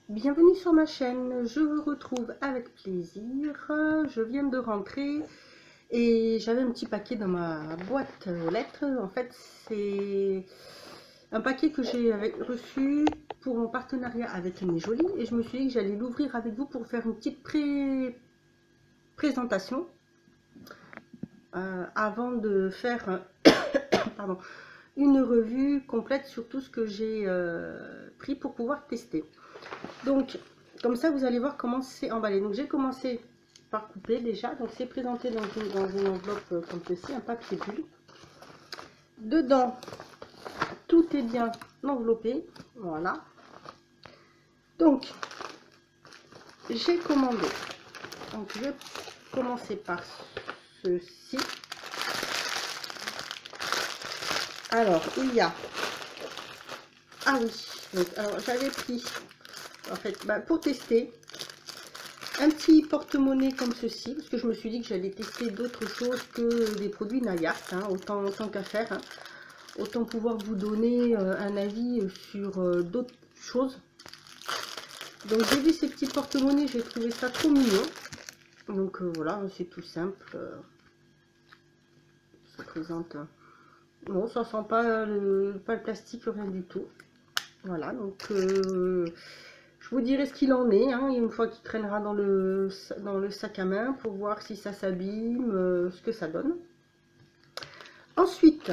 Bienvenue sur ma chaîne, je vous retrouve avec plaisir. Je viens de rentrer et j'avais un petit paquet dans ma boîte aux lettres. En fait, c'est un paquet que j'ai reçu pour mon partenariat avec Aimé Jolie et je me suis dit que j'allais l'ouvrir avec vous pour faire une petite présentation avant de faire pardon, une revue complète sur tout ce que j'ai pris pour pouvoir tester. Donc, comme ça, vous allez voir comment c'est emballé. Donc, j'ai commencé par couper déjà. Donc, c'est présenté dans une enveloppe comme ceci, un papier bulle. Dedans, tout est bien enveloppé. Voilà. Donc, j'ai commandé. Donc, je vais commencer par ceci. Alors, il y a... Ah oui. Donc, alors, j'avais pris, en fait, pour tester, un petit porte-monnaie comme ceci, parce que je me suis dit que j'allais tester d'autres choses que des produits Nayart, hein, autant qu'à faire, hein, autant pouvoir vous donner un avis sur d'autres choses. Donc j'ai vu ces petits porte-monnaie, j'ai trouvé ça trop mignon. Donc voilà, c'est tout simple. Ça présente... non, ça sent pas le plastique, rien du tout. Voilà, donc... je vous dirai ce qu'il en est, hein, une fois qu'il traînera dans le sac à main pour voir si ça s'abîme, ce que ça donne. Ensuite,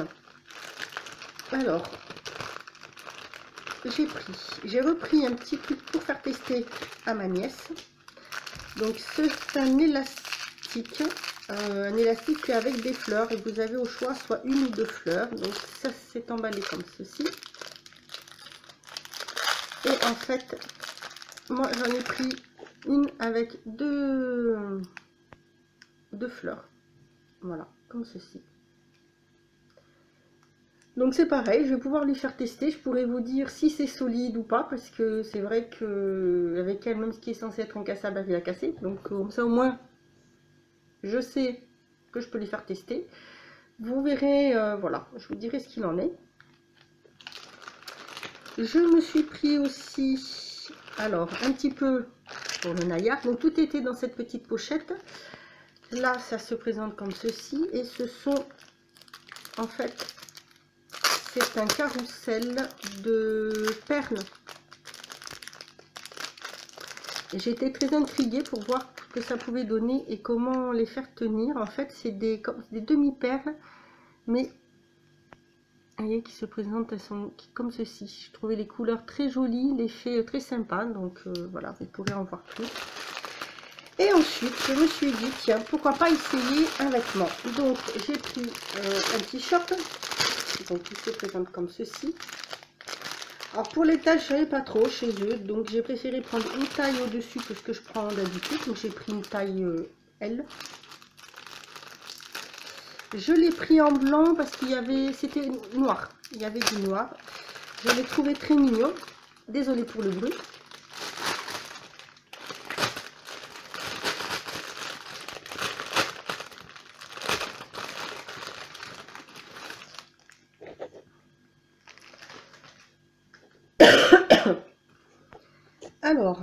alors, j'ai repris un petit truc pour faire tester à ma nièce. Donc c'est un élastique avec des fleurs et vous avez au choix soit une ou deux fleurs. Donc ça c'est emballé comme ceci. Et en fait, moi j'en ai pris une avec deux fleurs, voilà, comme ceci. Donc c'est pareil, je vais pouvoir lui faire tester, je pourrais vous dire si c'est solide ou pas, parce que c'est vrai que avec elle, même ce qui est censé être incassable, elle a cassé. Donc comme ça au moins, je sais que je peux lui faire tester. Vous verrez, voilà, je vous dirai ce qu'il en est. Je me suis pris aussi, alors un petit peu pour le Nayart, donc tout était dans cette petite pochette. Là, ça se présente comme ceci, et ce sont, en fait, c'est un carrousel de perles. J'étais très intriguée pour voir ce que ça pouvait donner et comment les faire tenir. En fait, c'est des demi-perles, mais vous voyez qui se présentent, elles sont comme ceci. Je trouvais les couleurs très jolies, l'effet très sympa, donc voilà, vous pourrez en voir plus. Et ensuite, je me suis dit, tiens, pourquoi pas essayer un vêtement. Donc, j'ai pris un t-shirt, donc il se présente comme ceci. Alors, pour les tailles, je ne savais pas trop chez eux, donc j'ai préféré prendre une taille au-dessus que ce que je prends d'habitude. Donc, j'ai pris une taille L. Je l'ai pris en blanc parce qu'il y avait, c'était noir, il y avait du noir. Je l'ai trouvé très mignon. Désolée pour le bruit. Alors,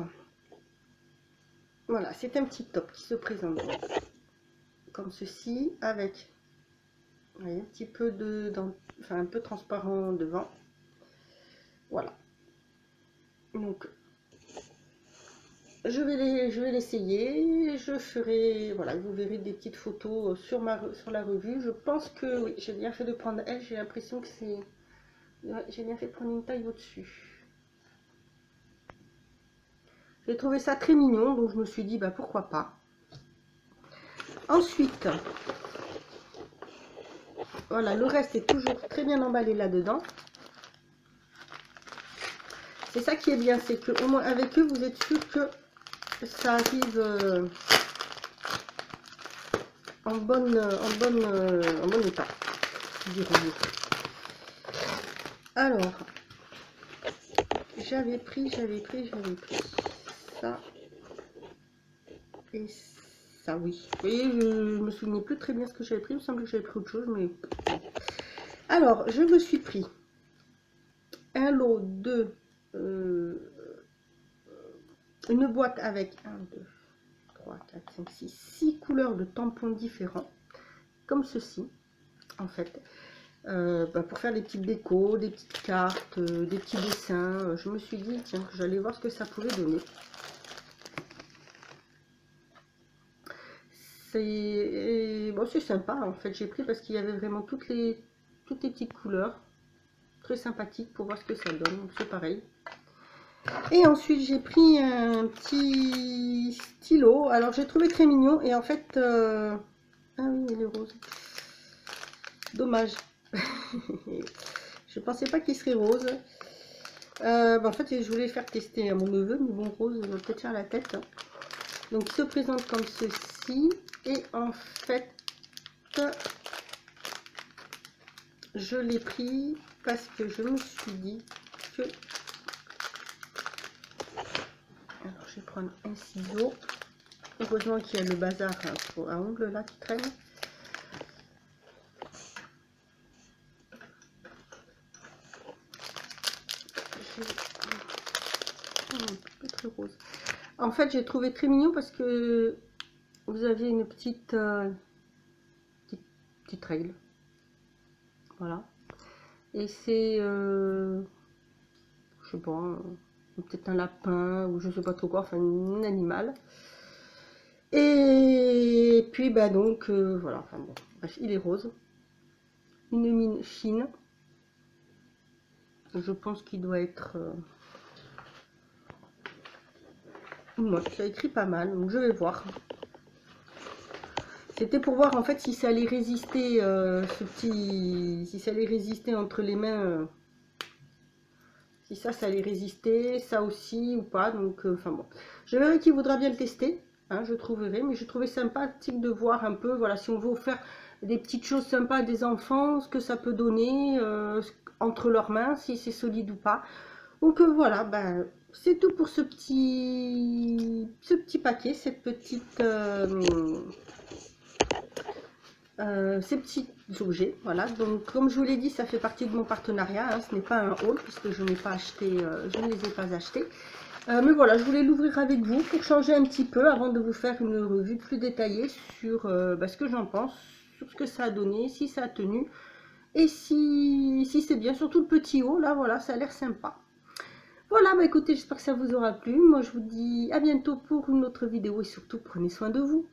voilà, c'est un petit top qui se présente comme ceci, avec un petit peu enfin un peu transparent devant. Voilà. Donc, je vais l'essayer. Je ferai, voilà, vous verrez des petites photos sur la revue. Je pense que oui, j'ai bien fait de prendre elle. J'ai l'impression que c'est, j'ai bien fait de prendre une taille au-dessus. J'ai trouvé ça très mignon, donc je me suis dit, bah pourquoi pas. Ensuite, voilà, le reste est toujours très bien emballé là-dedans. C'est ça qui est bien, c'est que au moins avec eux, vous êtes sûr que ça arrive en bon état, dirons-nous. Alors, j'avais pris ça et ça, oui. Vous voyez, je me souvenais plus très bien ce que j'avais pris. Il me semble que j'avais pris autre chose, mais alors je me suis pris un lot de une boîte avec 1, 2, 3, 4, 5, 6 couleurs de tampons différents, comme ceci, en fait. Pour faire des petites décos, des petites cartes, des petits dessins. Je me suis dit, tiens, que j'allais voir ce que ça pouvait donner. C'est bon, c'est sympa, en fait. J'ai pris parce qu'il y avait vraiment toutes les petites couleurs. Très sympathique pour voir ce que ça donne. Donc c'est pareil. Et ensuite, j'ai pris un petit stylo. Alors, j'ai trouvé très mignon. Et en fait... ah oui, il est rose. Dommage. Je pensais pas qu'il serait rose. En fait, je voulais faire tester à mon neveu. Mais bon, rose, il va peut-être faire la tête. Donc, il se présente comme ceci. Et en fait... je l'ai pris parce que je me suis dit que... Alors, je vais prendre un ciseau. Heureusement qu'il y a le bazar à ongles là qui traîne. Très rose. En fait, j'ai trouvé très mignon parce que vous aviez une petite règle. Voilà. Et c'est, je sais pas, peut-être un lapin ou je sais pas trop quoi, enfin un animal. Et puis bah donc voilà, enfin bon, bref, il est rose, une mine fine. Je pense qu'il doit être moi, ça écrit pas mal, donc je vais voir. C'était pour voir en fait si ça allait résister, si ça allait résister entre les mains, si ça allait résister, ça aussi ou pas. Donc, enfin bon, je verrai qui voudra bien le tester. Hein, je trouverai, mais je trouvais sympathique de voir un peu, voilà, si on veut faire des petites choses sympas à des enfants, ce que ça peut donner entre leurs mains, si c'est solide ou pas. Donc voilà, ben, c'est tout pour ce petit paquet, cette petite, ces petits objets. Voilà, donc comme je vous l'ai dit, ça fait partie de mon partenariat. Hein, ce n'est pas un haul puisque je n'ai pas acheté, je ne les ai pas achetés. Mais voilà, je voulais l'ouvrir avec vous pour changer un petit peu avant de vous faire une revue plus détaillée sur ce que j'en pense, sur ce que ça a donné, si ça a tenu et si c'est bien. Surtout le petit haut là, voilà, ça a l'air sympa. Voilà, bah écoutez, j'espère que ça vous aura plu. Moi, je vous dis à bientôt pour une autre vidéo et surtout, prenez soin de vous.